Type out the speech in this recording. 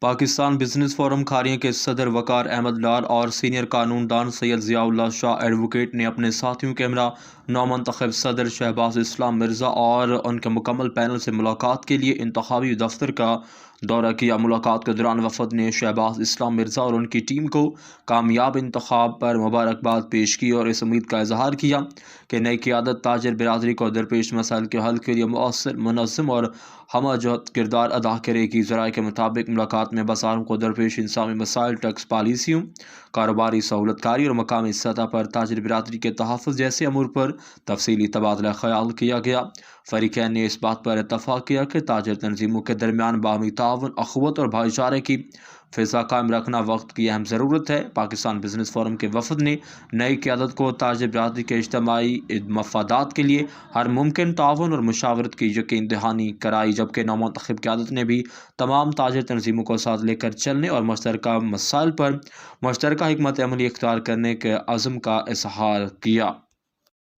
Pakistan business forum Kharian کے صدر وقار احمد لال اور سینئر قانون دان سید ضیاء اللہ شاہ ایڈوکیٹ نے اپنے ساتھیوں کے ہمراہ نومنتخب صدر شہباز اسلام مرزا اور ان کے مکمل پینل سے ملاقات کے لیے انتخابی دفتر کا دورہ کیا۔ ملاقات کے دوران وفد نے شہباز اسلام مرزا اور ان کی ٹیم کو کامیاب انتخاب پر مبارکباد پیش کی اور اس امید کا اظہار کیا کہ نئی قیادت تاجر برادری کو درپیش مسائل کے حل کے لیے مؤثر، منظم اور ہمہ جہت کردار ادا کرے گی۔ ذرائع کے مطابق ملاقات میں بازاروں کو درپیش انسانی مسائل، ٹیکس پالیسیوں، کاروباری سہولت کاری اور مقامی سطح پر تاجر برادری کے تحفظ جیسے امور پر تفصیلی تبادلہ خیال کیا گیا۔ فریقین نے اس بات پر اتفاق کیا کہ تاجر تنظیموں کے درمیان باہمی تعاون، اخوت اور بھائی چارے کی فضا قائم رکھنا وقت کی اہم ضرورت ہے۔ پاکستان بزنس فورم کے وفد نے نئی قیادت کو تاجر برادری کے اجتماعی مفادات کے لیے ہر ممکن تعاون اور مشاورت کی یقین دہانی کرائی، جبکہ نومنتخب قیادت نے بھی تمام تاجر تنظیموں کو ساتھ لے کر چلنے اور مشترکہ مسائل پر مشترکہ حکمت عملی اختیار کرنے کے عزم کا اظہار کیا۔